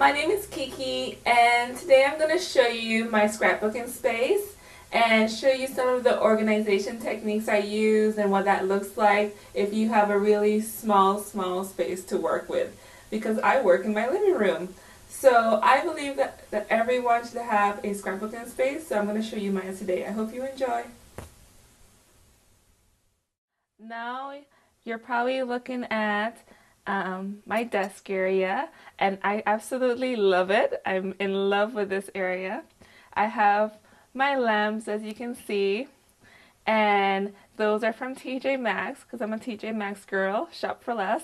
My name is Kiki, and today I'm going to show you my scrapbooking space and show you some of the organization techniques I use and what that looks like if you have a really small space to work with, because I work in my living room. So I believe that everyone should have a scrapbooking space, so I'm going to show you mine today. I hope you enjoy. Now you're probably looking at my desk area, and I absolutely love it. I'm in love with this area. I have my lamps, as you can see, and those are from TJ Maxx because I'm a TJ Maxx girl, shop for less.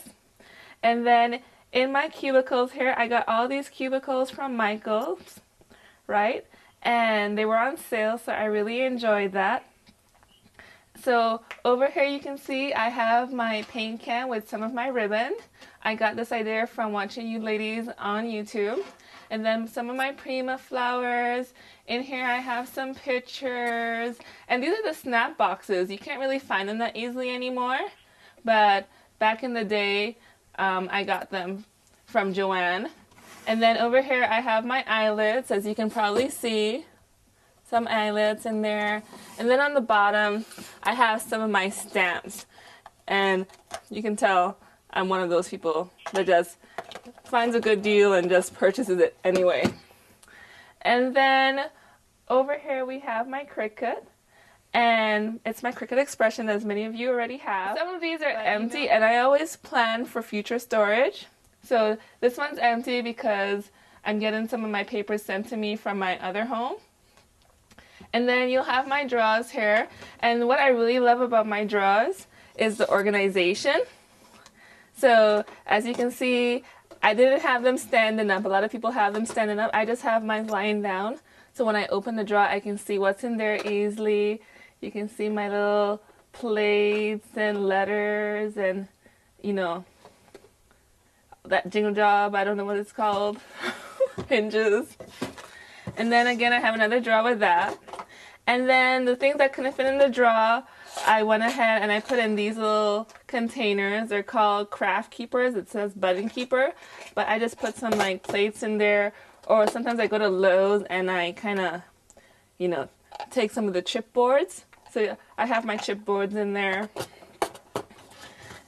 And then in my cubicles here, I got all these cubicles from Michael's, right? And they were on sale, so I really enjoyed that. So over here you can see I have my paint can with some of my ribbon. I got this idea from watching you ladies on YouTube. And then some of my Prima flowers. In here I have some pictures. And these are the snap boxes. You can't really find them that easily anymore. But back in the day, I got them from Joanne. And then over here I have my eyelets, as you can probably see. Some eyelets in there. And then on the bottom, I have some of my stamps. And you can tell I'm one of those people that just finds a good deal and just purchases it anyway. And then over here we have my Cricut. And it's my Cricut Expression, as many of you already have. Some of these are empty, and I always plan for future storage. So this one's empty because I'm getting some of my papers sent to me from my other home. And then you'll have my drawers here, and what I really love about my drawers is the organization. So as you can see, I didn't have them standing up. A lot of people have them standing up. I just have mine lying down. So when I open the drawer, I can see what's in there easily. You can see my little plates and letters and, you know, that jingle job, I don't know what it's called, hinges. And then again, I have another drawer with that. And then the things that couldn't fit in the drawer, I went ahead and I put in these little containers. They're called craft keepers. It says button keeper. But I just put some like plates in there. Or sometimes I go to Lowe's and I kind of, you know, take some of the chipboards. So I have my chipboards in there.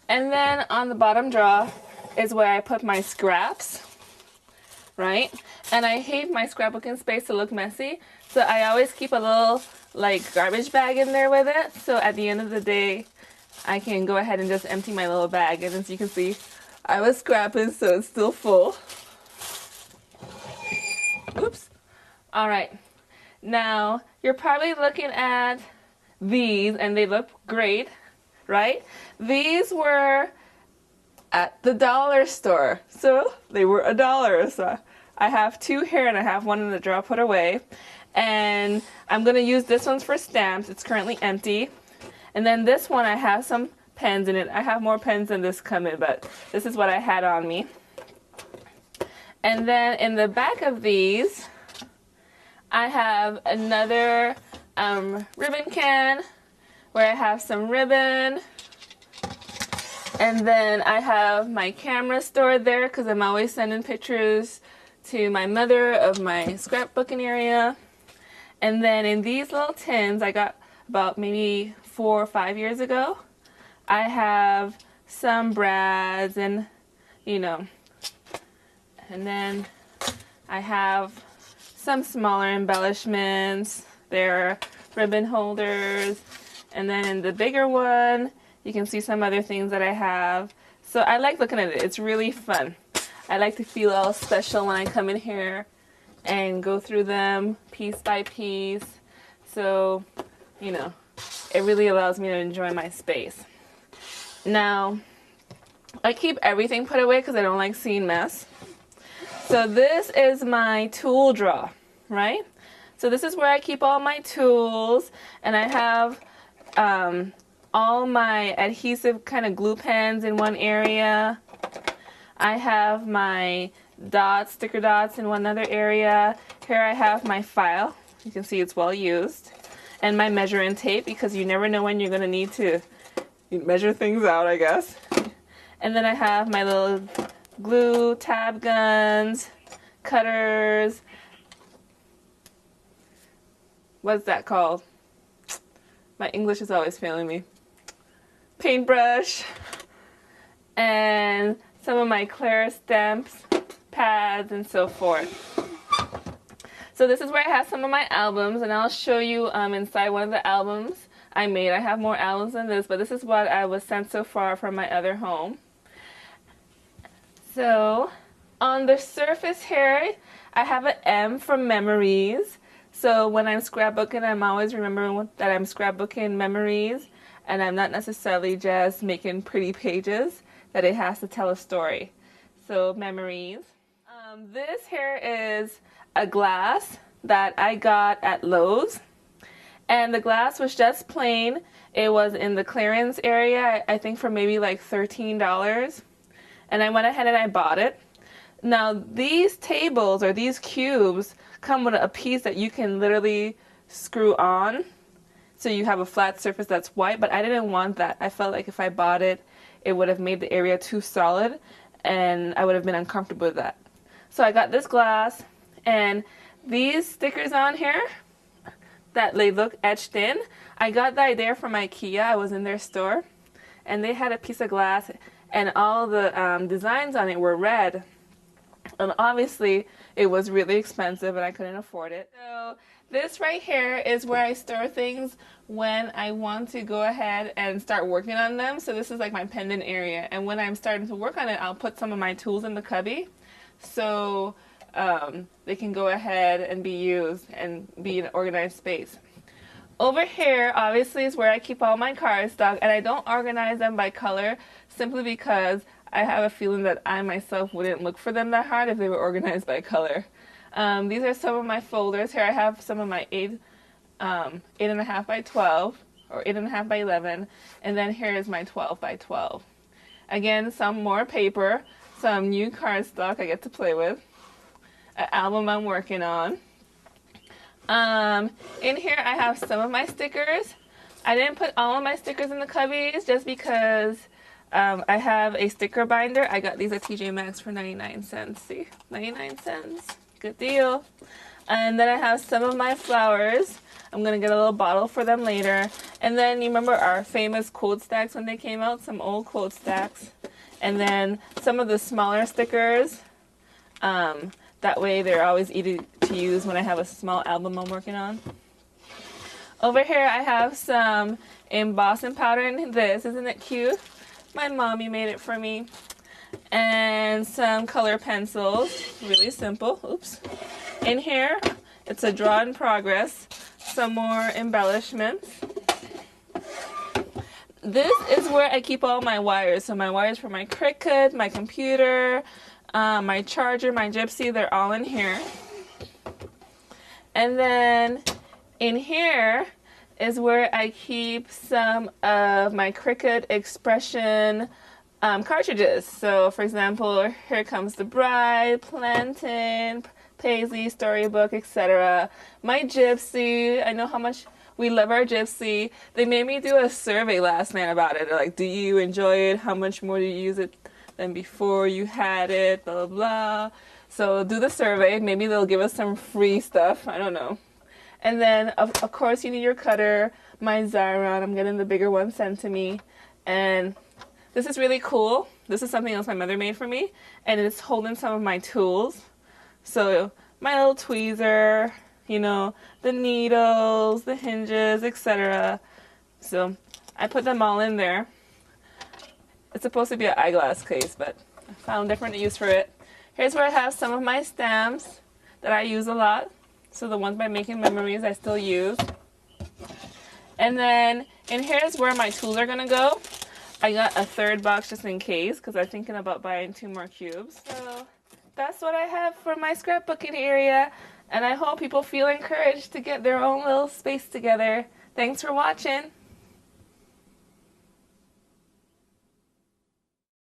And then on the bottom drawer is where I put my scraps. Right? And I hate my scrapbooking space to look messy, so I always keep a little like garbage bag in there with it, so at the end of the day I can go ahead and just empty my little bag. And as you can see, I was scrapping, so it's still full. Oops. Alright, now you're probably looking at these and they look great, right? These were at the dollar store, so they were $1. So I have two here and I have one in the drawer put away, and I'm gonna use this one for stamps. It's currently empty. And then this one, I have some pens in it. I have more pens than this come in, but this is what I had on me. And then in the back of these, I have another ribbon can where I have some ribbon. And then I have my camera stored there because I'm always sending pictures to my mother of my scrapbooking area. And then in these little tins I got about maybe 4 or 5 years ago, I have some brads and, you know, and then I have some smaller embellishments. There are ribbon holders. And then in the bigger one, you can see some other things that I have. So I like looking at it. It's really fun. I like to feel all special when I come in here and go through them piece by piece. So, you know, it really allows me to enjoy my space. Now, I keep everything put away because I don't like seeing mess. So this is my tool drawer, right? So this is where I keep all my tools, and I have all my adhesive kind of glue pens in one area. I have my dots, sticker dots in one other area. Here I have my file. You can see it's well used. And my measuring tape, because you never know when you're going to need to measure things out, I guess. And then I have my little glue tab guns, cutters. What's that called? My English is always failing me. Paintbrush. And some of my clear stamps, pads, and so forth. So this is where I have some of my albums, and I'll show you inside one of the albums I made. I have more albums than this, but this is what I was sent so far from my other home. So on the surface here, I have an M for memories. So when I'm scrapbooking, I'm always remembering that I'm scrapbooking memories, and I'm not necessarily just making pretty pages, that it has to tell a story. So memories. This here is a glass that I got at Lowe's, and the glass was just plain. It was in the clearance area, I think for maybe like $13, and I went ahead and I bought it. Now these tables or these cubes come with a piece that you can literally screw on, so you have a flat surface that's white, but I didn't want that. I felt like if I bought it, it would have made the area too solid, and I would have been uncomfortable with that. So I got this glass, and these stickers on here that they look etched in, I got the idea from IKEA. I was in their store, and they had a piece of glass, and all the designs on it were red. And obviously, it was really expensive, and I couldn't afford it. So this right here is where I store things when I want to go ahead and start working on them. So this is like my pendant area, and when I'm starting to work on it, I'll put some of my tools in the cubby, so they can go ahead and be used and be in an organized space. Over here, obviously, is where I keep all my cardstock, and I don't organize them by color simply because I have a feeling that I myself wouldn't look for them that hard if they were organized by color. These are some of my folders. Here I have some of my 8.5 by 12 or 8.5 by 11, and then here is my 12 by 12. Again, some more paper, some new cardstock I get to play with, an album I'm working on. In here I have some of my stickers. I didn't put all of my stickers in the cubbies just because I have a sticker binder. I got these at TJ Maxx for 99 cents. See? 99 cents. Good deal. And then I have some of my flowers. I'm going to get a little bottle for them later. And then you remember our famous quote stacks when they came out? Some old quote stacks. And then some of the smaller stickers. That way they're always easy to use when I have a small album I'm working on. Over here I have some embossing powder in this. Isn't it cute? My mommy made it for me. And some color pencils. Really simple. Oops. In here, it's a draw in progress. Some more embellishments. This is where I keep all my wires. So my wires for my Cricut, my computer, my charger, my Gypsy, they're all in here. And then in here is where I keep some of my Cricut Expression cartridges. So for example, here comes the Bride, Plantain, Paisley, Storybook, etc. My Gypsy, I know how much we love our Gypsy. They made me do a survey last night about it. They're like, do you enjoy it? How much more do you use it than before you had it? Blah, blah, blah. So do the survey. Maybe they'll give us some free stuff. I don't know. And then, of course, you need your cutter. My Xyron. I'm getting the bigger one sent to me. And this is really cool. This is something else my mother made for me. And it's holding some of my tools. So my little tweezer, you know, the needles, the hinges, etc. So I put them all in there. It's supposed to be an eyeglass case, but I found different use for it. Here's where I have some of my stamps that I use a lot. So the ones by Making Memories I still use. And then in here is where my tools are going to go. I got a third box just in case because I'm thinking about buying 2 more cubes. So that's what I have for my scrapbooking area. And I hope people feel encouraged to get their own little space together. Thanks for watching.